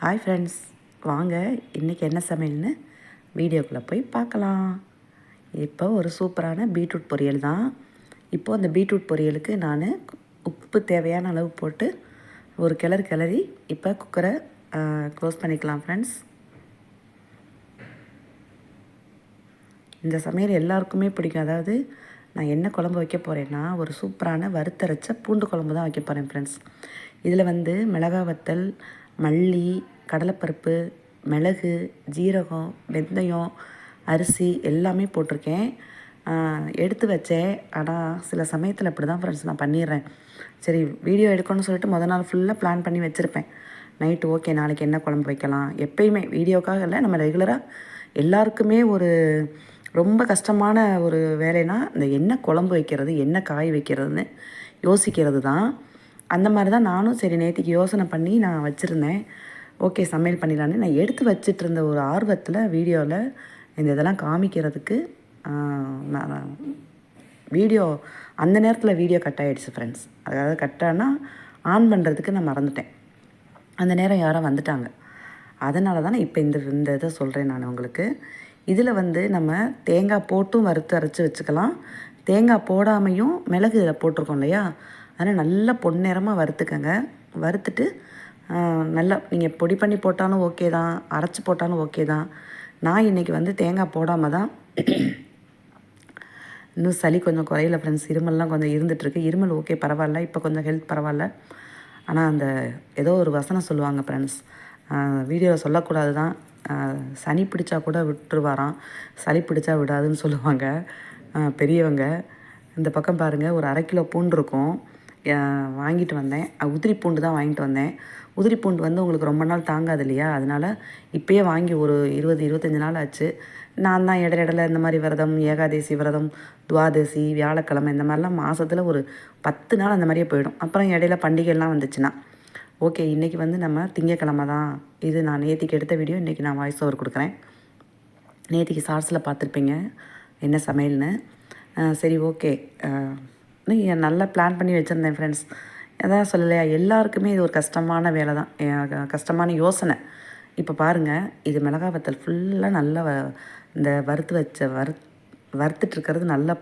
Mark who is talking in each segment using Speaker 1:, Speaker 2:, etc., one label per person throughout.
Speaker 1: Hi friends, வாங்க இன்றைக்கி என்ன சமையல்னு வீடியோக்குள்ளே போய் பார்க்கலாம். இப்போ ஒரு சூப்பரான பீட்ரூட் பொரியல் தான். இப்போது அந்த பீட்ரூட் பொரியலுக்கு நான் உப்பு தேவையான அளவு போட்டு ஒரு கிளறி இப்போ குக்கரை க்ளோஸ் பண்ணிக்கலாம் ஃப்ரெண்ட்ஸ். இந்த சமையல் எல்லாருக்குமே பிடிக்கும். அதாவது நான் என்ன குழம்பு வைக்க போகிறேன்னா, ஒரு சூப்பரான வறுத்தரைச்ச பூண்டு குழம்பு தான் வைக்க போகிறேன் ஃப்ரெண்ட்ஸ். இதில் மிளகாய் வத்தல், மல்லி, கடலைப்பருப்பு, மிளகு, ஜீரகம், வெந்தயம், அரிசி எல்லாமே போட்டிருக்கேன். எடுத்து வச்சேன். ஆனால் சில சமயத்தில் இப்படி தான் ஃப்ரெண்ட்ஸ் நான் பண்ணிடுறேன். சரி, வீடியோ எடுக்கணும்னு சொல்லிட்டு மொதல் நாள் ஃபுல்லாக பிளான் பண்ணி வச்சுருப்பேன். நைட்டு ஓகே நாளைக்கு என்ன குழம்பு வைக்கலாம், எப்பயுமே வீடியோக்காக இல்லை, நம்ம ரெகுலராக எல்லாருக்குமே ஒரு ரொம்ப கஷ்டமான ஒரு வேலைனா இந்த என்ன குழம்பு வைக்கிறது, என்ன காய் வைக்கிறதுன்னு யோசிக்கிறது தான். அந்த மாதிரி தான் நானும் சரி நேற்றுக்கு யோசனை பண்ணி நான் வச்சுருந்தேன். ஓகே சமையல் பண்ணிடலான்னு நான் எடுத்து வச்சுட்டு இருந்த ஒரு ஆர்வத்தில் வீடியோவில் இந்த இதெல்லாம் காமிக்கிறதுக்கு நான் வீடியோ அந்த நேரத்தில் வீடியோ கட் ஆகிடுச்சு ஃப்ரெண்ட்ஸ். அதாவது கட்டானா ஆன் பண்ணுறதுக்கு நான் மறந்துட்டேன். அந்த நேரம் யாரோ வந்துட்டாங்க. அதனால தான் இப்போ இந்த இதை சொல்கிறேன் நான் உங்களுக்கு. இதில் நம்ம தேங்காய் போட்டும் வறுத்து அரைச்சி வச்சுக்கலாம். தேங்காய் போடாமையும் மிளகு இதில் போட்டிருக்கோம் இல்லையா, அதனால் நல்லா பொன்னிறமாக வறுத்துக்கங்க. வறுத்துட்டு நல்லா நீங்கள் பொடி பண்ணி போட்டாலும் ஓகே தான், அரைச்சி போட்டாலும் ஓகே தான். நான் இன்றைக்கி தேங்காய் போடாமல் தான். இன்னும் சளி கொஞ்சம் குறையில ஃப்ரெண்ட்ஸ். இருமல்லாம் கொஞ்சம் இருந்துகிட்ருக்கு. இருமல் ஓகே பரவாயில்ல, இப்போ கொஞ்சம் ஹெல்த் பரவாயில்ல. ஆனால் அந்த ஏதோ ஒரு வசனம் சொல்லுவாங்க ஃப்ரெண்ட்ஸ், வீடியோவில் சொல்லக்கூடாது தான். சனி பிடிச்சா கூட விட்டுருவாராம், சளி பிடிச்சா விடாதுன்னு சொல்லுவாங்க பெரியவங்க. இந்த பக்கம் பாருங்கள், ஒரு 1/2 கிலோ பூண்டு இருக்கும், வாங்கிட்டு வந்தேன். உதிரி பூண்டு தான் வாங்கிட்டு வந்தேன். உதிரி பூண்டு உங்களுக்கு ரொம்ப நாள் தாங்காது இல்லையா, அதனால் இப்போயே வாங்கி ஒரு 20-25 நாள் ஆச்சு. நான் தான் இடையில இந்த மாதிரி விரதம், ஏகாதசி விரதம், துவாதசி, வியாழக்கிழமை இந்த மாதிரிலாம் மாதத்தில் ஒரு 10 நாள் அந்த மாதிரியே போயிடும். அப்புறம் இடையில பண்டிகைலாம் வந்துச்சுன்னா ஓகே. இன்றைக்கி நம்ம திங்கக்கிழமை தான். இது நான் நேற்றுக்கு எடுத்த வீடியோ, இன்றைக்கி நான் வாய்ஸ் ஓவர் கொடுக்குறேன். நேற்றுக்கு ஷார்ட்ஸில் பார்த்துருப்பீங்க என்ன சமையல்னு. சரி ஓகே, நல்லா பிளான் பண்ணி வச்சுருந்தேன் ஃப்ரெண்ட்ஸ். அதான் சொல்லலையா, எல்லாருக்குமே இது ஒரு கஷ்டமான வேலை தான், கஷ்டமான யோசனை. இப்போ பாருங்கள், இது மிளகாய் வத்தல் ஃபுல்லாக நல்லா இந்த வறுத்து வச்ச வறுத்துட்ருக்கிறது நல்லா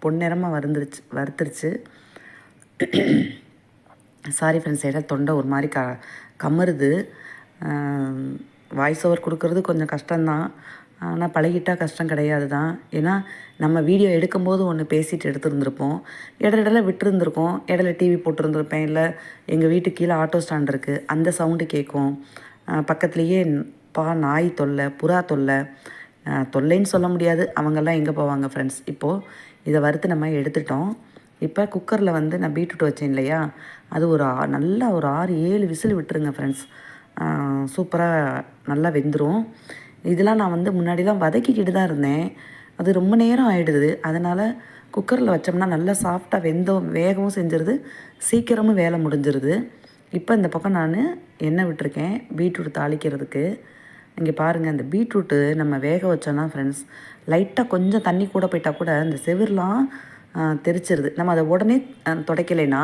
Speaker 1: பொன்னிறமாக வறுத்துருச்சு. சாரி ஃப்ரெண்ட்ஸ், ஏதாவது தொண்டை ஒரு மாதிரி கமருது. வாய்ஸ் ஓவர் கொடுக்குறது கொஞ்சம் கஷ்டம்தான், ஆனால் பழகிட்டால் கஷ்டம் கிடையாது தான். ஏன்னா நம்ம வீடியோ எடுக்கும்போது ஒன்று பேசிட்டு எடுத்துருந்துருப்போம், இடையில விட்டுருந்துருக்கோம், இடையில டிவி போட்டிருந்துருப்பேன், இல்லை எங்கள் வீட்டுக்கு கீழே ஆட்டோ ஸ்டாண்ட் இருக்குது, அந்த சவுண்டு கேட்கும். பக்கத்துலேயே நாய் தொல்லை, புறா தொல்லைன்னு சொல்ல முடியாது, அவங்கெல்லாம் எங்கே போவாங்க ஃப்ரெண்ட்ஸ். இப்போது இதை வறுத்து நம்ம எடுத்துட்டோம். இப்போ குக்கரில் நான் பீட்ரூட் வச்சேன் இல்லையா, அது நல்லா ஒரு 6-7 விசில் விட்டுருங்க ஃப்ரெண்ட்ஸ். சூப்பராக நல்லா வெந்துடும். இதெல்லாம் நான் முன்னாடிலாம் வதக்கிக்கிட்டு தான் இருந்தேன், அது ரொம்ப நேரம் ஆகிடுது. அதனால் குக்கரில் வச்சோம்னா நல்லா சாஃப்டாக வேகவும் செஞ்சிருது, சீக்கிரமும் வேலை முடிஞ்சிருது. இப்போ இந்த பக்கம் நான் எண்ணெய் விட்டுருக்கேன் பீட்ரூட் தாளிக்கிறதுக்கு. இங்கே பாருங்கள், இந்த பீட்ரூட்டு நம்ம வேக வச்சோன்னா ஃப்ரெண்ட்ஸ், லைட்டாக கொஞ்சம் தண்ணி கூட போயிட்டால் கூட இந்த செவிர்லாம் தெரிச்சிருது. நம்ம அதை உடனே துடைக்கலைன்னா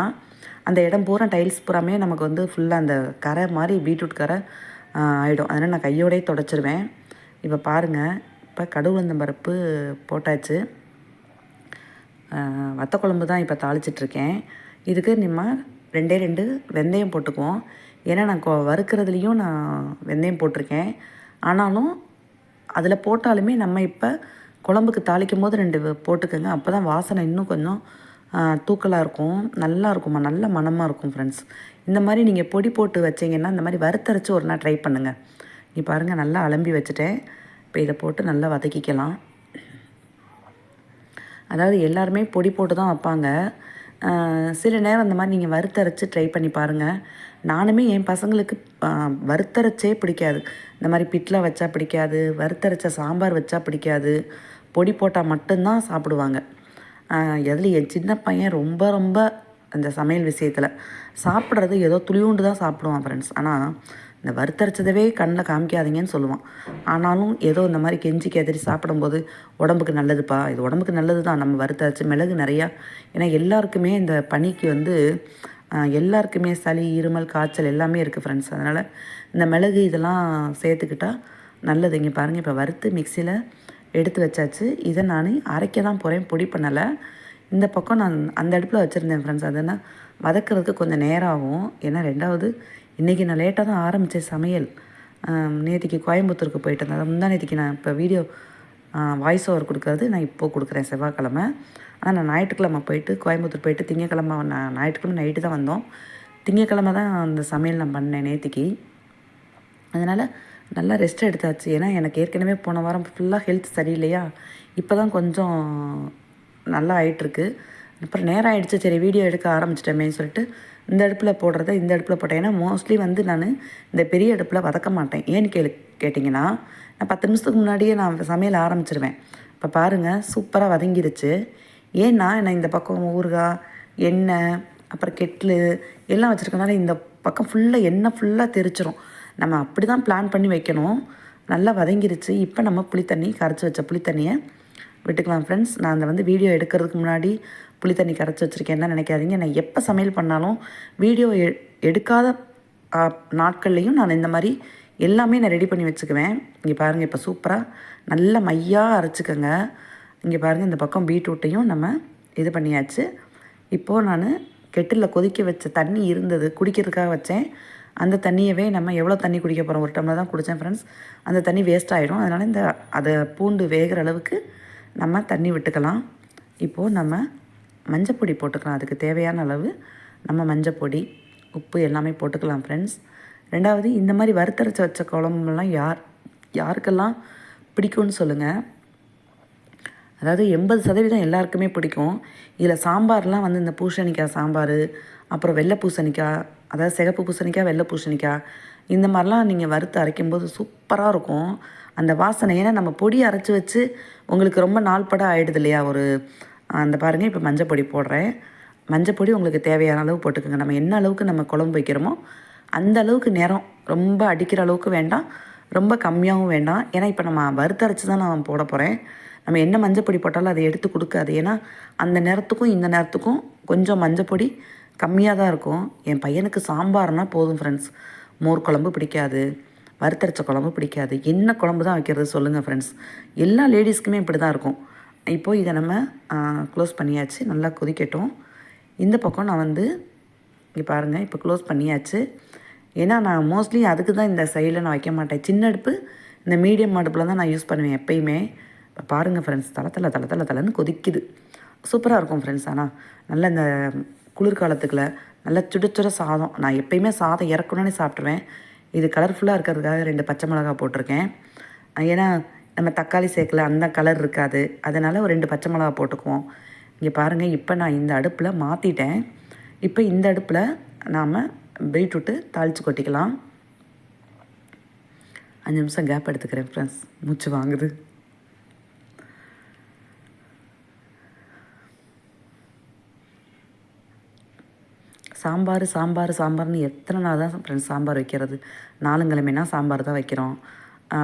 Speaker 1: அந்த இடம் பூரா டைல்ஸ் பூராமே நமக்கு ஃபுல்லாக அந்த கரை மாதிரி பீட்ரூட் கரை ஆகிடும். அதனால் நான் கையோடையே துடைச்சிருவேன். இப்போ பாருங்கள், இப்போ கடுகு பருப்பு போட்டாச்சு. வத்த குழம்பு தான் இப்போ தாளிச்சிட்ருக்கேன். இதுக்கு நம்ம 2 வெந்தயம் போட்டுக்குவோம். ஏன்னா நான் வறுக்கிறதுலேயும் நான் வெந்தயம் போட்டிருக்கேன். ஆனாலும் அதில் போட்டாலுமே நம்ம இப்போ குழம்புக்கு தாளிக்கும் போது 2 போட்டுக்கோங்க. அப்போ தான் வாசனை இன்னும் கொஞ்சம் தூக்கலாக இருக்கும், நல்லா இருக்குமா, நல்ல மணமாக இருக்கும் ஃப்ரெண்ட்ஸ். இந்த மாதிரி நீங்கள் பொடி போட்டு வச்சிங்கன்னா, இந்த மாதிரி வறுத்தரைச்சி ஒரு நாள் ட்ரை பண்ணுங்கள். நீ பாருங்கள், நல்லா அலம்பி வச்சுட்டேன். இப்போ இதை போட்டு நல்லா வதக்கிக்கலாம். அதாவது எல்லாருமே பொடி போட்டு தான் வைப்பாங்க. சில நேரம் அந்த மாதிரி நீங்கள் வறுத்தரைச்சி ட்ரை பண்ணி பாருங்கள். நானுமே என் பசங்களுக்கு வறுத்தரைச்சே பிடிக்காது. இந்த மாதிரி பிட்டில் வச்சா பிடிக்காது, வறுத்தரைச்ச சாம்பார் வச்சா பிடிக்காது, பொடி போட்டால் மட்டும்தான் சாப்பிடுவாங்க. அதில் என் சின்ன பையன் ரொம்ப அந்த சமையல் விஷயத்தில் சாப்பிட்றது ஏதோ துளியூண்டு தான் சாப்பிடுவான் ஃப்ரெண்ட்ஸ். ஆனால் இந்த வறுத்தரைச்சதவே கண்ணில் காமிக்காதீங்கன்னு சொல்லுவான். ஆனாலும் ஏதோ இந்த மாதிரி கெஞ்சி கேதறி சாப்பிடும்போது உடம்புக்கு நல்லதுப்பா, இது உடம்புக்கு நல்லது தான் நம்ம வறுத்தரைச்சி மிளகு நிறையா. ஏன்னா எல்லாருக்குமே இந்த பனிக்கு எல்லாருக்குமே சளி, இருமல், காய்ச்சல் எல்லாமே இருக்குது ஃப்ரெண்ட்ஸ். அதனால் இந்த மிளகு இதெல்லாம் சேர்த்துக்கிட்டா நல்லது. இங்கே பாருங்கள், இப்போ வறுத்து மிக்சியில் எடுத்து வச்சாச்சு. இதை நான் அரைக்க தான் போகிறேன், பொடி பண்ணலை. இந்த பக்கம் நான் அந்த அடுப்பில் வச்சுருந்தேன் ஃப்ரெண்ட்ஸ். அதனால் வதக்கிறதுக்கு கொஞ்சம் நேரம் ஆகும். ஏன்னா 2வது இன்றைக்கி நான் லேட்டாக தான் ஆரம்பித்தேன் சமையல். நேற்றுக்கு கோயம்புத்தூருக்கு போயிட்டு இருந்தேன். அதை முந்தா நேற்றுக்கு நான் இப்போ வீடியோ வாய்ஸ் ஓவர் கொடுக்கறது நான் இப்போது கொடுக்குறேன், செவ்வாய்க்கிழமை. ஆனால் நான் ஞாயிற்றுக்கிழமை போயிட்டு கோயம்புத்தூர் போயிட்டு திங்கக்கிழமை ஞாயிற்றுக்கிழமை நைட்டு தான் வந்தோம். திங்கக்கிழமை தான் அந்த சமையல் நான் பண்ணேன் நேற்றுக்கு. அதனால் நல்லா ரெஸ்ட் எடுத்தாச்சு. ஏன்னா எனக்கு ஏற்கனவே போன வாரம் ஃபுல்லாக ஹெல்த் சரியில்லையா, இப்போ தான் கொஞ்சம் நல்லா ஆகிட்டுருக்கு. அப்புறம் நேரம் ஆகிடுச்சு, சரி வீடியோ எடுக்க ஆரம்பிச்சிட்டோமேன்னு சொல்லிட்டு இந்த அடுப்பில் போடுறத இந்த அடுப்பில் போட்டேன். ஏன்னா மோஸ்ட்லி வந்து நான் இந்த பெரிய அடுப்பில் வதக்க மாட்டேன். ஏன்னு கேட்டிங்கன்னா, நான் 10 நிமிஷத்துக்கு முன்னாடியே நான் சமையல் ஆரம்பிச்சிருவேன். இப்போ பாருங்கள், சூப்பராக வதங்கிருச்சு. ஏன்னா நான் இந்த பக்கம் ஊறுகாய், எண்ணெய், அப்புறம் கெட்லு எல்லாம் வச்சுருக்கனால இந்த பக்கம் ஃபுல்லாக எண்ணெய் ஃபுல்லாக தெரிச்சிரும். நம்ம அப்படி தான் பிளான் பண்ணி வைக்கணும். நல்லா வதங்கிருச்சு. இப்போ நம்ம புளித்தண்ணி கரைச்சி வச்ச புளித்தண்ணியை விட்டுக்கலாம் ஃப்ரெண்ட்ஸ். நான் அந்த வந்து வீடியோ எடுக்கிறதுக்கு முன்னாடி புளித்தண்ணி கரைச்சி வச்சுருக்கேன் தான் நினைக்காதீங்க. நான் எப்போ சமையல் பண்ணாலும் வீடியோ எடுக்காத நாட்கள்லேயும் நான் இந்த மாதிரி எல்லாமே நான் ரெடி பண்ணி வச்சுக்குவேன். இங்கே பாருங்கள், இப்போ சூப்பராக நல்ல மையாக அரைச்சிக்கோங்க. இங்கே பாருங்கள், இந்த பக்கம் பீட்ரூட்டையும் நம்ம இது பண்ணியாச்சு. இப்போது நான் கெட்டிலில் கொதிக்க வச்ச தண்ணி இருந்தது, குடிக்கிறதுக்காக வச்சேன். அந்த தண்ணியவே நம்ம எவ்வளோ தண்ணி குடிக்க போகிறோம், 1 டம்ளர் தான் குடித்தேன் ஃப்ரெண்ட்ஸ். அந்த தண்ணி வேஸ்ட் ஆகிடும். அதனால் அதை பூண்டு வேகிற அளவுக்கு நம்ம தண்ணி விட்டுக்கலாம். இப்போது நம்ம மஞ்சப்பொடி போட்டுக்கலாம். அதுக்கு தேவையான அளவு நம்ம மஞ்சப்பொடி, உப்பு எல்லாமே போட்டுக்கலாம் ஃப்ரெண்ட்ஸ். 2வது, இந்த மாதிரி வறுத்தரைச்சி வச்ச குழம்புலாம் யாருக்கெல்லாம் பிடிக்கும்னு சொல்லுங்கள். அதாவது 80% எல்லாருக்குமே பிடிக்கும். இதில் சாம்பார்லாம் வந்து இந்த பூசணிக்காய் சாம்பார், அப்புறம் வெள்ளை பூசணிக்காய், அதாவது சிகப்பு பூசணிக்காய், வெள்ளை பூசணிக்காய், இந்த மாதிரிலாம் நீங்கள் வறுத்து அரைக்கும்போது சூப்பராக இருக்கும் அந்த வாசனை. ஏன்னா நம்ம பொடி அரைச்சி வச்சு உங்களுக்கு ரொம்ப நாள் படம் ஆகிடுது இல்லையா. அந்த பாருங்கள், இப்போ மஞ்சப்பொடி போடுறேன். மஞ்சப்பொடி உங்களுக்கு தேவையான அளவு போட்டுக்கோங்க. நம்ம என்ன அளவுக்கு நம்ம குழம்பு வைக்கிறோமோ அந்த அளவுக்கு நேரம், ரொம்ப அடிக்கிற அளவுக்கு வேண்டாம், ரொம்ப கம்மியாகவும் வேண்டாம். ஏன்னா இப்போ நம்ம வறுத்தரைச்சி தான் நான் போட போகிறேன். நம்ம என்ன மஞ்சப்பொடி போட்டாலும் அதை எடுத்து கொடுக்காது. ஏன்னா அந்த நேரத்துக்கும் இந்த நேரத்துக்கும் கொஞ்சம் மஞ்சப்பொடி கம்மியாக தான் இருக்கும். என் பையனுக்கு சாம்பார்னால் போதும் ஃப்ரெண்ட்ஸ். மோர் குழம்பு பிடிக்காது, வறுத்தரைச்ச குழம்பு பிடிக்காது. என்ன குழம்பு தான் வைக்கிறது சொல்லுங்கள் ஃப்ரெண்ட்ஸ். எல்லா லேடிஸ்க்குமே இப்படி தான் இருக்கும். இப்போது இதை நம்ம க்ளோஸ் பண்ணியாச்சு. நல்லா கொதிக்கட்டும். இந்த பக்கம் நான் வந்து இங்கே பாருங்கள், இப்போ க்ளோஸ் பண்ணியாச்சு. ஏன்னா நான் மோஸ்ட்லி அதுக்கு தான் இந்த சைடில் நான் வைக்க மாட்டேன். சின்ன அடுப்பு, இந்த மீடியம் அடுப்பில் தான் நான் யூஸ் பண்ணுவேன் எப்பயுமே. இப்போ பாருங்கள் ஃப்ரெண்ட்ஸ், தலைன்னு கொதிக்குது. சூப்பராக இருக்கும் ஃப்ரெண்ட்ஸ். ஆனால் நல்லா இந்த குளிர்காலத்துக்குள்ள நல்லா சுட சாதம், நான் எப்பயுமே சாதம் இறக்கணுன்னே சாப்பிட்ருவேன். இது கலர்ஃபுல்லாக இருக்கிறதுக்காக 2 பச்சை மிளகாய் போட்டிருக்கேன். ஏன்னா நம்ம தக்காளி சேர்க்கல, அந்த கலர் இருக்காது. அதனால் ஒரு 2 பச்சை மிளகாய் போட்டுக்குவோம். இங்கே பாருங்கள், இப்போ நான் இந்த அடுப்பில் மாற்றிட்டேன். இப்போ இந்த அடுப்பில் நாம் பீட்ரூட்டு தாளித்து கொட்டிக்கலாம். 5 நிமிஷம் கேப் எடுத்துக்கிறேன் ஃப்ரெண்ட்ஸ், மூச்சு வாங்குது. சாம்பார்னு எத்தனை நாள் தான் ஃப்ரெண்ட்ஸ் சாம்பார் வைக்கிறது. 4 கிழமைனா சாம்பார் தான் வைக்கிறோம்.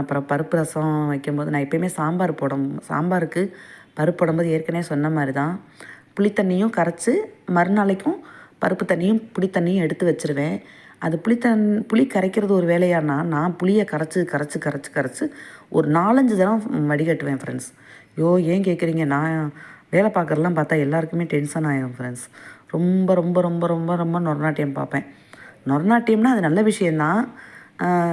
Speaker 1: அப்புறம் பருப்பு ரசம் வைக்கும்போது நான் எப்போயுமே சாம்பாருக்கு பருப்பு போடும்போது ஏற்கனவே சொன்ன மாதிரி தான் புளித்தண்ணியும் கரைச்சி மறுநாளைக்கும் பருப்பு தண்ணியும் புளித்தண்ணியும் எடுத்து வச்சுருவேன். அது புளி கரைக்கிறது ஒரு வேலையானா, நான் புளியை கரைச்சி ஒரு 4-5 தடவை வடிகட்டுவேன் ஃப்ரெண்ட்ஸ். ஏன் கேட்குறீங்க, நான் வேலை பார்க்குறதெல்லாம் பார்த்தா எல்லாருக்குமே டென்ஷன் ஆகிடும் ஃப்ரெண்ட்ஸ். ரொம்ப ரொம்ப ரொம்ப ரொம்ப ரொம்ப நொரநாட்டியம் பார்ப்பேன். நொரநாட்டியம்னா அது நல்ல விஷயந்தான்.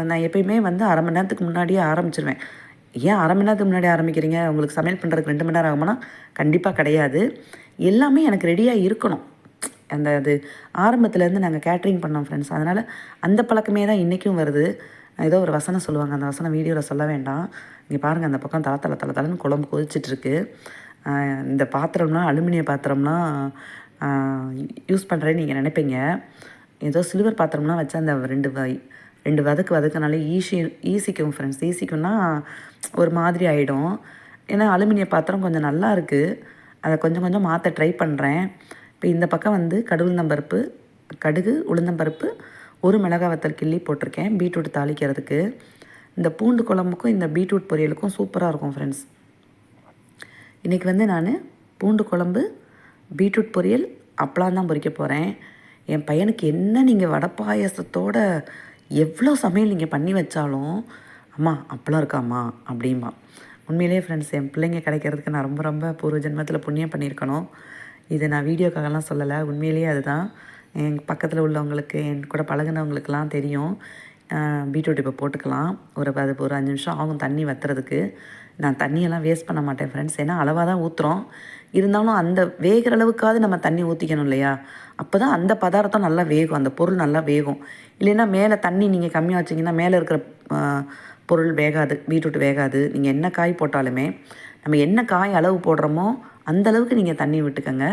Speaker 1: நான் எப்பயுமே வந்து 1/2 மணி நேரத்துக்கு முன்னாடியே ஆரம்பிச்சிருவேன். ஏன் 1/2 மணி நேரத்துக்கு முன்னாடி ஆரம்பிக்கிறீங்க, உங்களுக்கு சமையல் பண்ணுறதுக்கு 2 மணி நேரம் ஆகுமானா கண்டிப்பாக கிடையாது. எல்லாமே எனக்கு ரெடியாக இருக்கணும். அது ஆரம்பத்துலேருந்து நாங்கள் கேட்ரிங் பண்ணோம் ஃப்ரெண்ட்ஸ். அதனால் அந்த பழக்கமே தான் இன்றைக்கும் வருது. ஏதோ ஒரு வசனம் சொல்லுவாங்க, அந்த வசனம் வீடியோவில் சொல்ல வேண்டாம். இங்கே பாருங்கள், அந்த பக்கம் தலன்னு குழம்பு கொதிச்சிட்ருக்கு. இந்த பாத்திரம்னா அலுமினிய பாத்திரம்னா யூஸ் பண்ணுறேன்னு நீங்கள் நினைப்பீங்க. ஏதோ சில்வர் பாத்திரம்னா வச்சா அந்த 2 வதக்குனாலே ஈஸிக்கும் ஃப்ரெண்ட்ஸ். ஈஸிக்கும்னா ஒரு மாதிரி ஆகிடும். ஏன்னா அலுமினிய பாத்திரம் கொஞ்சம் நல்லா இருக்குது. அதை கொஞ்சம் மாற்ற ட்ரை பண்ணுறேன். இப்போ இந்த பக்கம் வந்து கடுகு, உளுந்தம்பருப்பு, 1 மிளகாய் வத்தல் கிள்ளி போட்டிருக்கேன் பீட்ரூட் தாளிக்கிறதுக்கு. இந்த பூண்டு குழம்புக்கும் இந்த பீட்ரூட் பொரியலுக்கும் சூப்பராக இருக்கும் ஃப்ரெண்ட்ஸ். இன்றைக்கி வந்து நான் பூண்டு குழம்பு, பீட்ரூட் பொரியல், அப்பளம் தான் பொரிக்க போகிறேன். என் பையனுக்கு என்ன நீங்கள் வடை பாயாசத்தோட எவ்வளோ சமையல் நீங்கள் பண்ணி வச்சாலும் அம்மா அப்பளம் இருக்காம்மா அப்படிம்பா. உண்மையிலேயே ஃப்ரெண்ட்ஸ், என் பிள்ளைங்க கிடைக்கிறதுக்கு நான் ரொம்ப ரொம்ப பூர்வ ஜென்மத்தில் புண்ணியம் பண்ணியிருக்கணும். இது நான் வீடியோக்காகலாம் சொல்லலை, உண்மையிலேயே அதுதான். என் பக்கத்தில் உள்ளவங்களுக்கு, என் கூட பழகுனவங்களுக்கெல்லாம் தெரியும். பீட்ரூட் இப்போ போட்டுக்கலாம். அது ஒரு 5 நிமிஷம் ஆகும் தண்ணி வற்றுறதுக்கு. நான் தண்ணியெல்லாம் வேஸ்ட் பண்ண மாட்டேன் ஃப்ரெண்ட்ஸ், ஏன்னா அளவாக தான் ஊற்றுறோம். இருந்தாலும் அந்த வேகிற அளவுக்காவது நம்ம தண்ணி ஊற்றிக்கணும் இல்லையா? அப்போ தான் அந்த பதார்த்தம் நல்லா வேகும், அந்த பொருள் நல்லா வேகும். இல்லைன்னா மேலே தண்ணி நீங்கள் கம்மியாக வச்சிங்கன்னா மேலே இருக்கிற பொருள் வேகாது, பீட்ரூட் வேகாது. நீங்கள் என்ன காய் போட்டாலுமே நம்ம என்ன காய் அளவு போடுறோமோ அந்த அளவுக்கு நீங்கள் தண்ணி விட்டுக்கோங்க.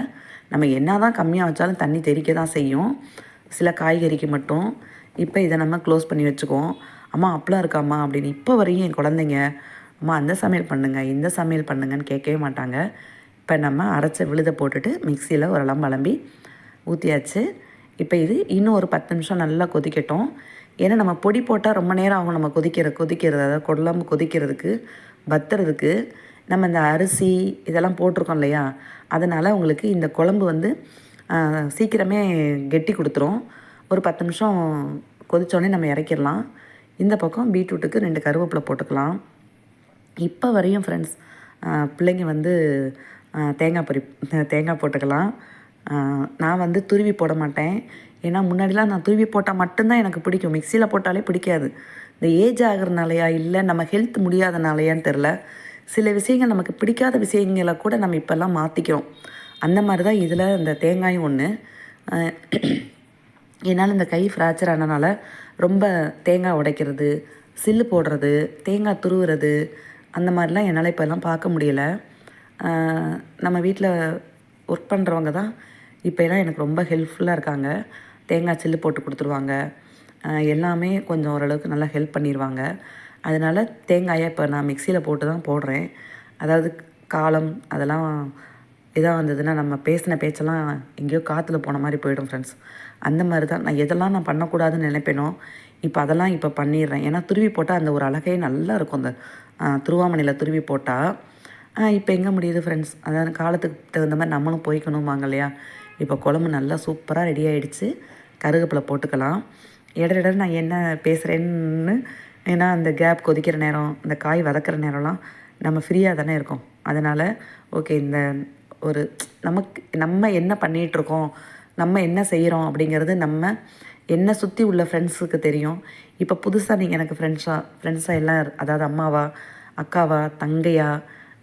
Speaker 1: நம்ம என்ன தான் கம்மியாக வச்சாலும் தண்ணி தெறிக்க தான் செய்யும் சில காய்கறிக்கு மட்டும். இப்போ இதை நம்ம க்ளோஸ் பண்ணி வச்சுக்குவோம். அம்மா அப்பளம் இருக்காம்மா அப்படின்னு இப்போ வரையும் என் குழந்தைங்க அம்மா அந்த சமையல் பண்ணுங்கள் இந்த சமையல் பண்ணுங்கன்னு கேட்கவே மாட்டாங்க. இப்போ நம்ம அரைச்ச விழுதை போட்டுட்டு மிக்சியில் ஒரு அலம்பி ஊற்றியாச்சு. இப்போ இது இன்னும் ஒரு 10 நிமிஷம் நல்லா கொதிக்கட்டும். ஏன்னா நம்ம பொடி போட்டால் ரொம்ப நேரம் ஆகும். நம்ம கொதிக்கிறது அதாவது குழம்பு கொதிக்கிறதுக்கு வத்துறதுக்கு நம்ம இந்த அரிசி இதெல்லாம் போட்டிருக்கோம் இல்லையா? அதனால் உங்களுக்கு இந்த குழம்பு வந்து சீக்கிரமே கெட்டி கொடுத்துரும். ஒரு 10 நிமிஷம் கொதித்தோடனே நம்ம இறக்கிடலாம். இந்த பக்கம் பீட்ரூட்டுக்கு 2 கருவேப்பிலை போட்டுக்கலாம். இப்போ வரையும் ஃப்ரெண்ட்ஸ் பிள்ளைங்க வந்து தேங்காய் போட்டுக்கலாம். நான் வந்து துருவி போட மாட்டேன். ஏன்னா முன்னாடிலாம் நான் துருவி போட்டால் மட்டும்தான் எனக்கு பிடிக்கும், மிக்சியில் போட்டாலே பிடிக்காது. இந்த ஏஜ் ஆகிறனாலையா இல்லை நம்ம ஹெல்த் முடியாதனாலையான்னு தெரில, சில விஷயங்கள் நமக்கு பிடிக்காத விஷயங்களை கூட நம்ம இப்போல்லாம் மாற்றிக்கிறோம். அந்த மாதிரி தான் இதில் இந்த தேங்காயும் ஒன்று. என்னால் இந்த கை ஃப்ராக்சர் ஆனனால ரொம்ப தேங்காய் உடைக்கிறது, சில்லு போடுறது, தேங்காய் துருவுறது அந்த மாதிரிலாம் என்னால் இப்போல்லாம் பார்க்க முடியலை. நம்ம வீட்டில் ஒர்க் பண்ணுறவங்க தான் இப்போ எல்லாம் எனக்கு ரொம்ப ஹெல்ப்ஃபுல்லாக இருக்காங்க. தேங்காய் சில்லு போட்டு கொடுத்துருவாங்க, எல்லாமே கொஞ்சம் ஓரளவுக்கு நல்லா ஹெல்ப் பண்ணிடுவாங்க. அதனால் தேங்காயை இப்போ நான் மிக்சியில் போட்டு தான் போடுறேன். அதாவது காலம் அதெல்லாம் இதாக வந்ததுன்னா நம்ம பேசின பேச்செல்லாம் எங்கேயோ காற்றுல போன மாதிரி போய்டும் ஃப்ரெண்ட்ஸ். அந்த மாதிரி தான் நான் எதெல்லாம் நான் பண்ணக்கூடாதுன்னு நினைப்பேனோ இப்போ அதெல்லாம் இப்போ பண்ணிடுறேன். ஏன்னா துருவி போட்டால் அந்த ஒரு அழகே நல்லா இருக்கும். அந்த துருவாமணியில் துருவி போட்டால் இப்போ எங்கே முடியுது ஃப்ரெண்ட்ஸ்? அதாவது காலத்துக்கு தகுந்த மாதிரி நம்மளும் போய்க்கணுமாங்க இல்லையா? இப்போ குழம்பு நல்லா சூப்பராக ரெடி ஆகிடுச்சு. கருவேப்பிலை போட்டுக்கலாம். இடையிட நான் என்ன பேசுகிறேன்னு, ஏன்னா அந்த கேப் கொதிக்கிற நேரம், இந்த காய் வதக்கிற நேரம்லாம் நம்ம ஃப்ரீயாக தானே இருக்கோம். அதனால் ஓகே, இந்த ஒரு நம்ம என்ன பண்ணிகிட்ருக்கோம், நம்ம என்ன செய்கிறோம் அப்படிங்கிறது நம்ம என்னை சுற்றி உள்ள ஃப்ரெண்ட்ஸுக்கு தெரியும். இப்போ புதுசாக நீங்கள் எனக்கு ஃப்ரெண்ட்ஸாக எல்லாம், அதாவது அம்மாவா, அக்காவா, தங்கையா,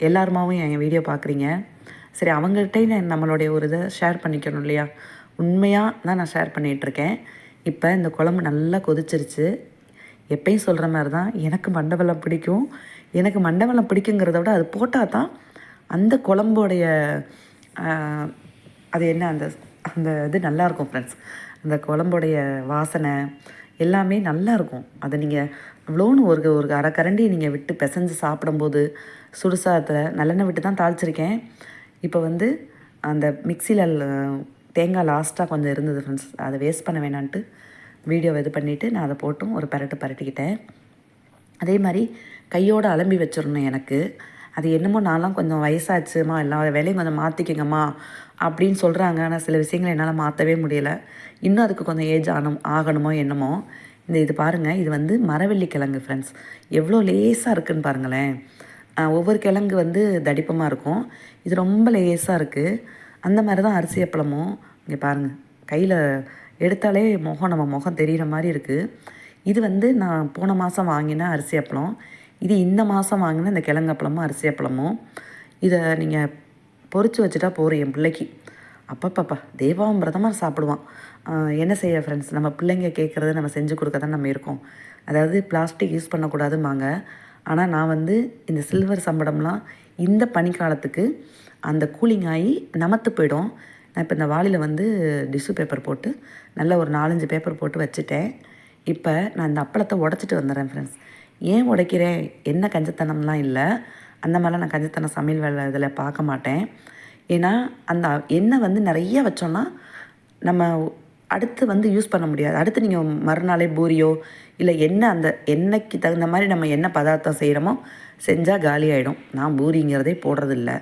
Speaker 1: எல்லாருமாவும் என் வீடியோ பார்க்குறீங்க. சரி, அவங்கள்ட்ட நம்மளுடைய ஒரு இதை ஷேர் பண்ணிக்கணும் இல்லையா? உண்மையாக தான் நான் ஷேர் பண்ணிகிட்ருக்கேன். இப்போ இந்த குழம்பு நல்லா கொதிச்சிருச்சு. எப்பயும் சொல்கிற மாதிரி தான் எனக்கு மண்டவெல்லம் பிடிக்கும். எனக்கு மண்டவெல்லம் பிடிக்குங்கிறத விட அது போட்டால் தான் அந்த குழம்போடைய அது என்ன அந்த அந்த இது நல்லாயிருக்கும் ஃப்ரெண்ட்ஸ். அந்த குழம்போடைய வாசனை எல்லாமே நல்லாயிருக்கும். அதை நீங்கள் இவ்வளோன்னு ஒரு அரை கரண்டி நீங்கள் விட்டு பிசைஞ்சு சாப்பிடும்போது சுடுசாதத்தில் நல்லெண்ணெய் விட்டு தான் தாளிச்சிருக்கேன். இப்போ வந்து அந்த மிக்சியில் தேங்காய் லாஸ்ட்டாக கொஞ்சம் இருந்தது ஃப்ரெண்ட்ஸ், அதை வேஸ்ட் பண்ண வேணான்ட்டு வீடியோவை இது பண்ணிவிட்டு நான் அதை போட்டும் ஒரு பரட்டிக்கிட்டேன். அதே மாதிரி கையோடு அலம்பி வச்சிடணும். எனக்கு அது என்னமோ நான்லாம் கொஞ்சம் வயசாச்சுமா, எல்லா வேலையும் கொஞ்சம் மாற்றிக்கங்கம்மா அப்படின்னு சொல்கிறாங்க. ஆனால் சில விஷயங்களை என்னால் மாற்றவே முடியலை. இன்னும் அதுக்கு கொஞ்சம் ஏஜ் ஆகணுமோ என்னமோ. இது பாருங்கள், இது வந்து மரவள்ளி கிழங்கு ஃப்ரெண்ட்ஸ். எவ்வளோ லேஸாக இருக்குதுன்னு பாருங்களேன். ஒவ்வொரு கிழங்கு வந்து தடிப்பமாக இருக்கும், இது ரொம்ப லேஸாக இருக்குது. அந்த மாதிரி தான் அரிசி அப்பளமும். இங்கே பாருங்கள், கையில் எடுத்தாலே நம்ம முகம் தெரிகிற மாதிரி இருக்குது. இது வந்து நான் போன மாதம் வாங்கின அரிசி அப்பளம். இது இந்த மாதம் வாங்கின இந்த கிழங்கு அப்பளமும் அரிசி அப்பளமும். இதை நீங்கள் பொறிச்சு வச்சுட்டா போகிறேன் என் பிள்ளைக்கு. அப்பப்பப்பா தேவாமிரதமாக சாப்பிடுவான். என்ன செய்ய ஃப்ரெண்ட்ஸ், நம்ம பிள்ளைங்க கேட்குறத நம்ம செஞ்சு கொடுக்க தான் நம்ம இருக்கோம். அதாவது பிளாஸ்டிக் யூஸ் பண்ணக்கூடாதும்பாங்க. ஆனால் நான் வந்து இந்த சில்வர் சம்படம்லாம் இந்த பனிக்காலத்துக்கு அந்த கூலிங் ஆகி நமத்து போயிடும். நான் இப்போ இந்த வாளியில் வந்து டிஷ்யூ பேப்பர் போட்டு நல்லா ஒரு 4-5 பேப்பர் போட்டு வச்சுட்டேன். இப்போ நான் இந்த அப்பளத்தை உடச்சிட்டு வந்துடுறேன் ஃப்ரெண்ட்ஸ். ஏன் உடைக்கிறேன், என்ன கஞ்சத்தனம்லாம் இல்லை. அந்த மாதிரிலாம் நான் கஞ்சத்தனம் சமையல் வேலை இதில் பார்க்க மாட்டேன். ஏன்னா அந்த எண்ணெய் வந்து நிறைய வச்சோன்னா நம்ம அடுத்து வந்து யூஸ் பண்ண முடியாது. அடுத்து நீங்கள் மறுநாளே பூரியோ இல்லை எண்ணெய், அந்த எண்ணெய்க்கு தகுந்த மாதிரி நம்ம என்ன பதார்த்தம் செய்கிறோமோ செஞ்சால் காலி ஆகிடும். நான் பூரிங்கிறதே போடுறதில்ல.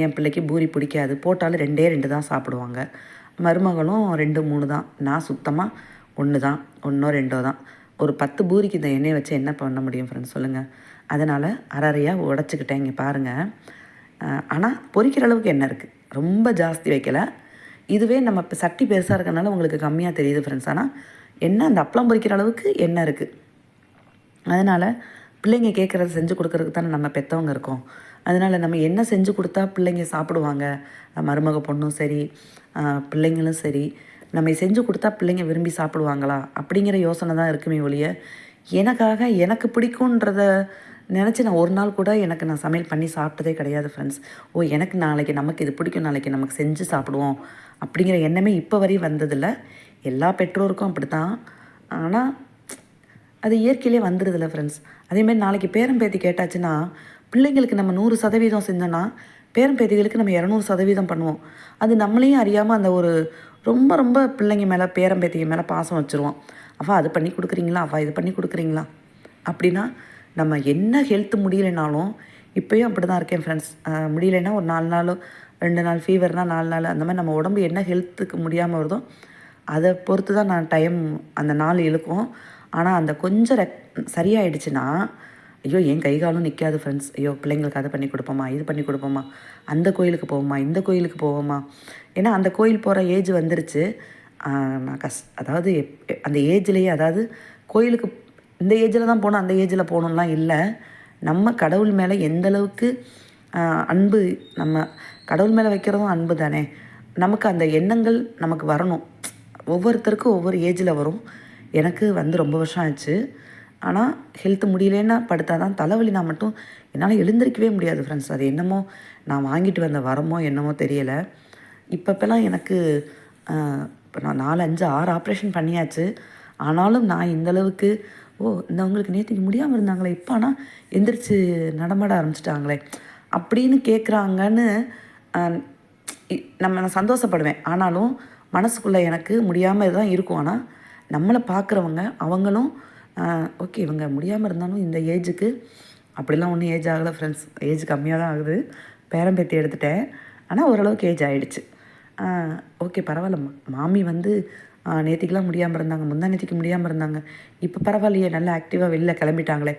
Speaker 1: என் பிள்ளைக்கு பூரி பிடிக்காது, போட்டாலும் 2 தான் சாப்பிடுவாங்க. மருமகளும் 2, 3 தான். நான் சுத்தமாக 1 தான், 1 2 தான். ஒரு 10 பூரிக்கு இந்த எண்ணெயை வச்சு என்ன பண்ண முடியும் ஃப்ரெண்ட்ஸ் சொல்லுங்கள். அதனால் அரையாக உடச்சிக்கிட்டேன். இங்கே பாருங்கள். ஆனால் பொரிக்கிற அளவுக்கு எண்ணெய் இருக்குது, ரொம்ப ஜாஸ்தி வைக்கலை. இதுவே நம்ம இப்போ சட்டி பெருசாக இருக்கிறனால உங்களுக்கு கம்மியாக தெரியுது ஃப்ரெண்ட்ஸ். ஆனால் எண்ணெய் அந்த அப்பளம் பொரிக்கிற அளவுக்கு எண்ணெய் இருக்குது. அதனால் பிள்ளைங்க கேட்குறத செஞ்சு கொடுக்குறதுக்கு தானே நம்ம பெற்றவங்க இருக்கோம். அதனால் நம்ம என்ன செஞ்சு கொடுத்தா பிள்ளைங்க சாப்பிடுவாங்க, மருமக பொண்ணும் சரி பிள்ளைங்களும் சரி, நம்ம செஞ்சு கொடுத்தா பிள்ளைங்க விரும்பி சாப்பிடுவாங்களா அப்படிங்கிற யோசனை தான் இருக்குமே ஒழிய, எனக்காக எனக்கு பிடிக்குன்றத நினச்சி நான் ஒரு நாள் கூட நான் சமையல் பண்ணி சாப்பிட்டதே கிடையாது ஃப்ரெண்ட்ஸ். எனக்கு நாளைக்கு நமக்கு இது பிடிக்கும், நாளைக்கு நமக்கு செஞ்சு சாப்பிடுவோம் அப்படிங்கிற எண்ணமே இப்போ வரையும் வந்ததில்லை. எல்லா பெற்றோருக்கும் அப்படி தான். ஆனால் அது இயற்கையிலே வந்துடுதில்ல ஃப்ரெண்ட்ஸ். அதேமாதிரி நாளைக்கு பேரம்பேத்தி கேட்டாச்சுன்னா பிள்ளைங்களுக்கு நம்ம 100% செஞ்சோன்னா பேரம்பேத்திகளுக்கு நம்ம 200% பண்ணுவோம். அது நம்மளையும் அறியாமல் அந்த ஒரு ரொம்ப ரொம்ப பிள்ளைங்க மேலே பேரம்பேத்திங்க மேலே பாசம் வச்சுருவோம். அவள் அது பண்ணி கொடுக்குறீங்களா, அவள் இது பண்ணி கொடுக்குறீங்களா அப்படின்னா நம்ம என்ன ஹெல்த்து முடியலைனாலும் இப்போயும் அப்படி தான் இருக்கேன் ஃப்ரெண்ட்ஸ். முடியலைன்னா ஒரு 4 நாள் 2 நாள், ஃபீவர்னால் 4 நாள், அந்த மாதிரி நம்ம உடம்பு என்ன ஹெல்த்துக்கு முடியாமல் வருதோ அதை பொறுத்து தான் நான் அந்த நாள் இழுக்கும். ஆனால் அந்த கொஞ்சம் சரியாயிடுச்சுன்னா ஐயோ என் கை காலும் நிற்காது ஃப்ரெண்ட்ஸ். ஐயோ பிள்ளைங்களுக்கு அதை பண்ணி கொடுப்போமா, இது பண்ணி கொடுப்போமா, அந்த கோயிலுக்கு போவோமா, இந்த கோயிலுக்கு போவோமா. ஏன்னா அந்த கோயில் போகிற ஏஜ் வந்துருச்சு. நான் அதாவது அந்த ஏஜ்லேயே, அதாவது கோயிலுக்கு இந்த ஏஜில் தான் போகணும், அந்த ஏஜில் போகணும்லாம் இல்லை. நம்ம கடவுள் மேலே எந்தளவுக்கு அன்பு, நம்ம கடவுள் மேலே வைக்கிறதும் அன்பு தானே. நமக்கு அந்த எண்ணங்கள் நமக்கு வரணும். ஒவ்வொருத்தருக்கும் ஒவ்வொரு ஏஜில் வரும். எனக்கு ரொம்ப வருஷம் ஆச்சு. ஆனால் ஹெல்த்து முடியலன்னா படுத்தால் தான் தலைவலி. நான் மட்டும் என்னால் எழுந்திருக்கவே முடியாது ஃப்ரெண்ட்ஸ். அது என்னமோ நான் வாங்கிட்டு வந்த வரமோ என்னமோ தெரியலை. இப்போலாம் எனக்கு இப்போ நான் 4, 5, 6 ஆப்ரேஷன் பண்ணியாச்சு. ஆனாலும் நான் இந்தளவுக்கு இந்தவங்களுக்கு நேற்றுக்கு முடியாமல் இருந்தாங்களே, இப்போ ஆனால் எந்திரிச்சு நடமாட ஆரம்பிச்சிட்டாங்களே அப்படின்னு கேட்குறாங்கன்னு நான் சந்தோஷப்படுவேன். ஆனாலும் மனசுக்குள்ளே எனக்கு முடியாமல் தான் இருக்கும். ஆனால் நம்மளை பார்க்குறவங்க அவங்களும் ஓகே இவங்க முடியாமல் இருந்தாலும் இந்த ஏஜுக்கு, அப்படிலாம் ஒன்றும் ஏஜ் ஆகலை ஃப்ரெண்ட்ஸ். ஏஜ் கம்மியாக தான் ஆகுது. பேரம்பேத்தி எடுத்துட்டேன், ஆனால் ஓரளவுக்கு ஏஜ் ஆகிடுச்சு. ஓகே பரவாயில்லம்மா. மாமி நேற்றுக்கெலாம் முடியாமல் இருந்தாங்க, முந்தா நேற்றுக்கு முடியாமல் இருந்தாங்க, இப்போ பரவாயில்லையே நல்லா ஆக்டிவாக வெளில கிளம்பிட்டாங்களே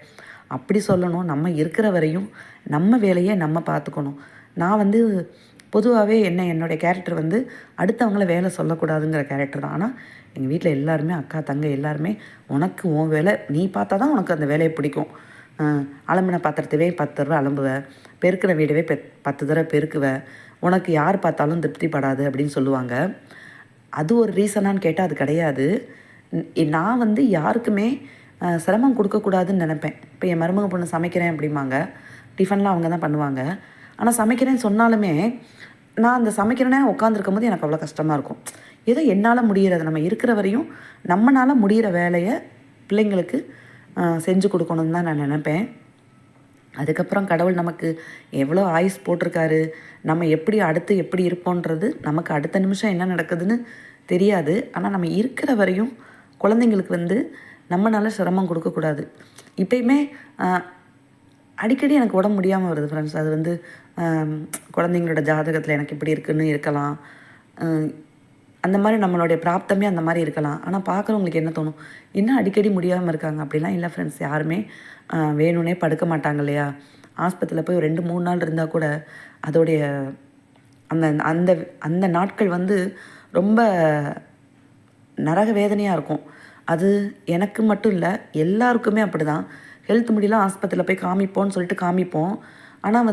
Speaker 1: அப்படி சொல்லணும். நம்ம இருக்கிற வரையும் நம்ம வேலையை நம்ம பார்த்துக்கணும். நான் பொதுவாகவே என்னுடைய கேரக்டர் அடுத்தவங்கள வேலை சொல்லக்கூடாதுங்கிற கேரக்டர் தான். ஆனால் எங்கள் வீட்டில் எல்லாருமே அக்கா தங்க எல்லாருமே உனக்கு உன் வேலை நீ பார்த்தா தான் உனக்கு அந்த வேலையை பிடிக்கும். அலம்பின பாத்திரத்தவே 10 ரூபா அலம்புவேன், பெருக்கின வீடவே 10 தடவை பெருக்குவேன், உனக்கு யார் பார்த்தாலும் திருப்திப்படாது அப்படின்னு சொல்லுவாங்க. அது ஒரு ரீசனான்னு கேட்டால் அது கிடையாது. நான் யாருக்குமே சிரமம் கொடுக்கக்கூடாதுன்னு நினப்பேன். இப்போ என் மருமக பொண்ணு சமைக்கிறேன் அப்படிம்பாங்க, டிஃபன்லாம் அவங்க தான் பண்ணுவாங்க. ஆனால் சமைக்கிறேன்னு சொன்னாலுமே நான் அந்த சமைக்கிறேனே உட்காந்துருக்கும் போது எனக்கு அவ்வளோ கஷ்டமாக இருக்கும். ஏதோ என்னால் முடிகிறது, நம்ம இருக்கிற வரையும் நம்மளால் முடிகிற வேலையை பிள்ளைங்களுக்கு செஞ்சு கொடுக்கணுன்னு தான் நான் நினப்பேன். அதுக்கப்புறம் கடவுள் நமக்கு எவ்வளோ ஆயுஸ் போட்டிருக்காரு, நம்ம அடுத்து எப்படி இருப்போன்றது நமக்கு அடுத்த நிமிஷம் என்ன நடக்குதுன்னு தெரியாது. ஆனால் நம்ம இருக்கிற வரையும் குழந்தைங்களுக்கு நம்மளால் சிரமம் கொடுக்கக்கூடாது. இப்போயுமே அடிக்கடி எனக்கு உடம்பு முடியாமல் வருது ஃப்ரெண்ட்ஸ். அது குழந்தைங்களோட ஜாதகத்தில் எனக்கு இப்படி இருக்குன்னு இருக்கலாம், அந்த மாதிரி நம்மளுடைய பிராப்தமே அந்த மாதிரி இருக்கலாம். ஆனால் பார்க்குறவங்களுக்கு என்ன தோணும், இன்னும் அடிக்கடி முடியாமல் இருக்காங்க அப்படிலாம் இல்லை ஃப்ரெண்ட்ஸ். யாருமே வேணும்னே படுக்க மாட்டாங்க இல்லையா. ஆஸ்பத்திரியில் போய் 2-3 நாள் இருந்தால் கூட அதோடைய அந்த அந்த அந்த நாட்கள் ரொம்ப நரக வேதனையாக இருக்கும். அது எனக்கு மட்டும் இல்லை, எல்லாருக்குமே அப்படி தான். ஹெல்த் முடியல ஆஸ்பத்திரியில் போய் காமிப்போன்னு சொல்லிட்டு காமிப்போம். ஆனால்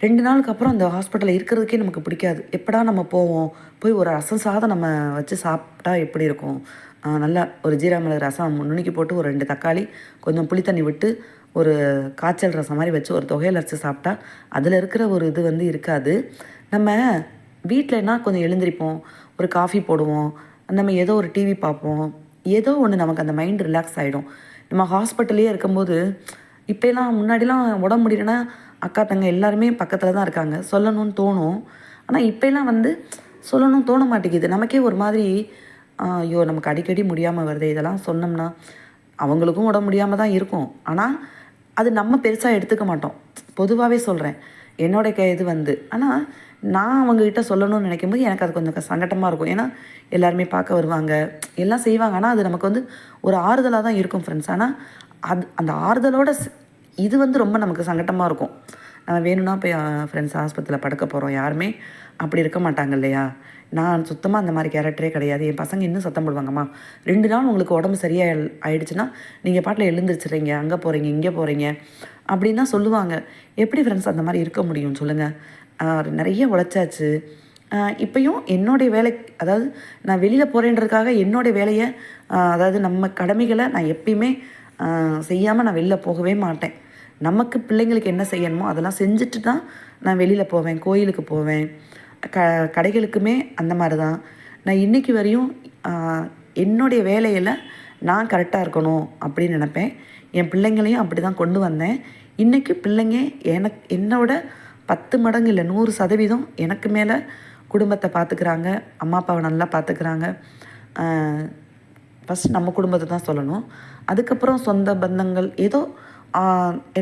Speaker 1: 2 நாளுக்கு அப்புறம் அந்த ஹாஸ்பிட்டலில் இருக்கிறதுக்கே நமக்கு பிடிக்காது. எப்படா நம்ம போவோம், போய் ஒரு ரசம் சாதம் நம்ம வச்சு சாப்பிட்டா எப்படி இருக்கும், நல்லா ஒரு ஜீரா மிளகு ரசம் நுணுக்கி போட்டு ஒரு 2 தக்காளி கொஞ்சம் புளி தண்ணி விட்டு ஒரு காய்ச்சல் ரசம் மாதிரி வச்சு ஒரு தொகையில் அரைச்சி சாப்பிட்டா அதில் இருக்கிற ஒரு இது இருக்காது. நம்ம வீட்டிலனா கொஞ்சம் எழுந்திரிப்போம், ஒரு காஃபி போடுவோம், நம்ம ஏதோ ஒரு டிவி பார்ப்போம், ஏதோ ஒன்று நமக்கு அந்த மைண்ட் ரிலாக்ஸ் ஆகிடும். நம்ம ஹாஸ்பிட்டல்லையே இருக்கும்போது இப்போலாம் முன்னாடிலாம் உடம்பு முடியலன்னா அக்கா தங்க எல்லாருமே பக்கத்தில் தான் இருக்காங்க, சொல்லணும்னு தோணும். ஆனால் இப்போலாம் சொல்லணும்னு தோண மாட்டேங்குது. நமக்கே ஒரு மாதிரி ஐயோ நமக்கு அடிக்கடி முடியாமல் வருது, இதெல்லாம் சொன்னோம்னா அவங்களுக்கும் உடம்பு முடியாமல் தான் இருக்கும். ஆனால் அது நம்ம பெருசாக எடுத்துக்க மாட்டோம். பொதுவாகவே சொல்கிறேன், என்னோட இது ஆனால் நான் அவங்கக்கிட்ட சொல்லணும்னு நினைக்கும்போது எனக்கு அது கொஞ்சம் சங்கட்டமாக இருக்கும். ஏன்னா எல்லாருமே பார்க்க வருவாங்க, எல்லாம் செய்வாங்க. ஆனால் அது நமக்கு வந்து ஒரு ஆறுதலாக தான் இருக்கும் ஃப்ரெண்ட்ஸ். ஆனால் அந்த ஆறுதலோட இது வந்து ரொம்ப நமக்கு சங்கட்டமாக இருக்கும். நம்ம வேணும்னா போய் ஃப்ரெண்ட்ஸ் ஆஸ்பத்திரியில் படுக்க போகிறோம், யாருமே அப்படி இருக்க மாட்டாங்க இல்லையா? நான் சுத்தமாக அந்த மாதிரி கேரக்டரே கிடையாது. என் பசங்க இன்னும் சத்தம் போடுவாங்கம்மா, 2 நாள் உங்களுக்கு உடம்பு சரியாக ஆயிடுச்சுன்னா நீங்கள் பாட்டில் எழுந்திரிச்சிடுறீங்க, அங்கே போகிறீங்க, இங்கே போகிறீங்க அப்படின்னு தான் சொல்லுவாங்க. எப்படி ஃப்ரெண்ட்ஸ் அந்த மாதிரி இருக்க முடியும் சொல்லுங்கள்? நிறைய உழைச்சாச்சு. இப்பயும் என்னுடைய வேலை, அதாவது நான் வெளியில் போகிறேன்றதுக்காக என்னுடைய வேலையை, அதாவது நம்ம கடமைகளை நான் எப்பயுமே செய்யாமல் நான் வெளில போகவே மாட்டேன். நமக்கு பிள்ளைங்களுக்கு என்ன செய்யணுமோ அதெல்லாம் செஞ்சுட்டு தான் நான் வெளியில் போவேன், கோயிலுக்கு போவேன், கடைகளுக்குமே அந்த மாதிரி தான். நான் இன்றைக்கி வரையும் என்னுடைய வேலையில் நான் கரெக்டாக இருக்கணும் அப்படின்னு நினப்பேன். என் பிள்ளைங்களையும் அப்படி தான் கொண்டு வந்தேன். இன்றைக்கி பிள்ளைங்க என்னோட 10 மடங்கு இல்லை 100% எனக்கு மேலே குடும்பத்தை பார்த்துக்கிறாங்க, அம்மா அப்பாவை நல்லா பார்த்துக்கிறாங்க. ஃபஸ்ட் நம்ம குடும்பத்தை தான் சொல்லணும். அதுக்கப்புறம் சொந்த பந்தங்கள் ஏதோ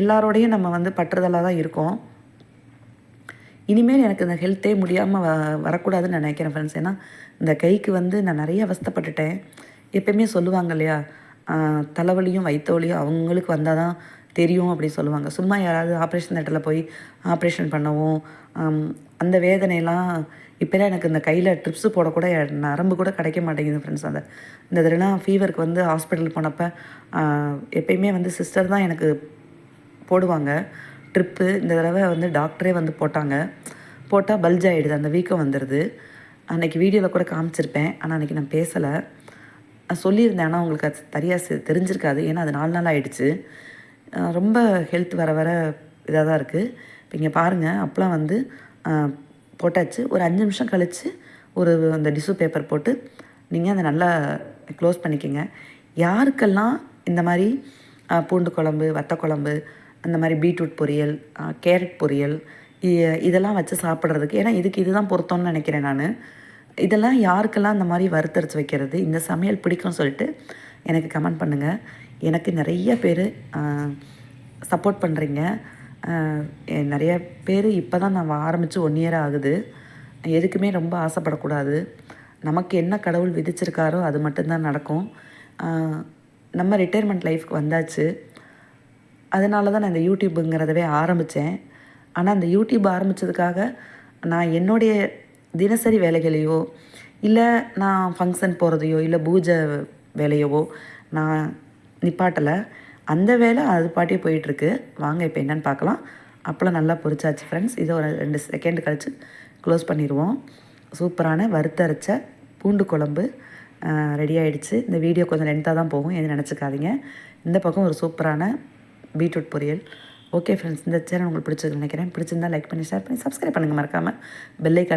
Speaker 1: எல்லாரோடையும் நம்ம வந்து பற்றுதலாக தான் இருக்கோம். இனிமேல் எனக்கு இந்த ஹெல்த்தே முடியாமல் வரக்கூடாதுன்னு நினைக்கிறேன் ஃப்ரெண்ட்ஸ். ஏன்னா இந்த கைக்கு வந்து நான் நிறைய அவஸ்தைப்பட்டுட்டேன். எப்பயுமே சொல்லுவாங்க இல்லையா, தலைவலியும் வயிற்று வலியும் அவங்களுக்கு வந்தால் தான் தெரியும் அப்படின்னு சொல்லுவாங்க. சும்மா யாராவது ஆப்ரேஷன் தேட்டரில் போய் ஆப்ரேஷன் பண்ணவும் அந்த வேதனையெல்லாம் இப்போலாம் எனக்கு இந்த கையில் ட்ரிப்ஸு போடக்கூட நரம்பு கூட கிடைக்க மாட்டேங்குது ஃப்ரெண்ட்ஸ். இந்த இதெல்லாம் ஃபீவருக்கு வந்து ஹாஸ்பிட்டல் போனப்போ எப்பயுமே வந்து சிஸ்டர் தான் எனக்கு போடுவாங்க ட்ரிப்பு. இந்த தடவை வந்து டாக்டரே வந்து போட்டால் பல்ஜ் ஆகிடுது, அந்த வீக்கம் வந்துடுது. அன்றைக்கி வீடியோவில் கூட காமிச்சிருப்பேன், ஆனால் அன்றைக்கி நான் பேசலை, சொல்லியிருந்தேன். ஆனால் உங்களுக்கு அது சரியாக தெரிஞ்சிருக்காது, ஏன்னா அது 4 நாள் ஆகிடுச்சு. ரொம்ப ஹெல்த் வர இதாக தான் இருக்குது. இப்போ இங்கே பாருங்கள், அப்போலாம் வந்து போட்டாச்சு. ஒரு 5 நிமிஷம் கழித்து அந்த டிஷ்யூ பேப்பர் போட்டு நீங்கள் அதை நல்லா க்ளோஸ் பண்ணிக்கோங்க. யாருக்கெல்லாம் இந்த மாதிரி பூண்டு குழம்பு, வத்த குழம்பு, அந்த மாதிரி பீட்ரூட் பொரியல், கேரட் பொரியல் இதெல்லாம் வச்சு சாப்பிட்றதுக்கு, ஏன்னா இதுதான் பொருத்தம்னு நினைக்கிறேன் நான். இதெல்லாம் யாருக்கெல்லாம் இந்த மாதிரி வறுத்தரைச்சி வைக்கிறது, இந்த சமையல் பிடிக்கும்னு சொல்லிட்டு எனக்கு கமெண்ட் பண்ணுங்கள். எனக்கு நிறைய பேர் சப்போர்ட் பண்ணுறீங்க. நிறைய பேர் இப்போ தான் நான் ஆரம்பித்து 1 இயர் ஆகுது. எதுக்குமே ரொம்ப ஆசைப்படக்கூடாது. நமக்கு என்ன கடவுள் விதிச்சிருக்காரோ அது மட்டும்தான் நடக்கும். நம்ம ரிட்டையர்மெண்ட் லைஃப்க்கு வந்தாச்சு. அதனால தான் நான் இந்த யூடியூப்புங்கிறதவே ஆரம்பித்தேன். ஆனால் அந்த யூடியூப் ஆரம்பித்ததுக்காக நான் என்னுடைய தினசரி வேலைகளையோ, இல்லை நான் ஃபங்க்ஷன் போகிறதையோ, இல்லை பூஜை வேலையவோ நான் நிப்பாட்டலை. அந்த வேலை அது பாட்டியே போயிட்டுருக்கு. வாங்க இப்போ என்னென்னு பார்க்கலாம். அப்போலாம் நல்லா பொரிச்சாச்சு ஃப்ரெண்ட்ஸ். இதை ஒரு 2 செகண்ட் கழித்து க்ளோஸ் பண்ணிடுவோம். சூப்பரான வறுத்தரைச்ச பூண்டு குழம்பு ரெடி ஆகிடுச்சு. இந்த வீடியோ கொஞ்சம் லென்த்தாக தான் போகும், எதுவும் நினச்சிக்காதீங்க. இந்த பக்கம் ஒரு சூப்பரான பீட்ரூட் பொரியல். ஓகே ஃப்ரெண்ட்ஸ், இந்த சேனல் உங்களுக்கு பிடிச்சதுன்னு நினைக்கிறேன். பிடிச்சிருந்தால் லைக் பண்ணி, ஷேர் பண்ணி, சப்ஸ்கிரைப் பண்ணுங்கள். மறக்காமல் பெல் ஐக்கான்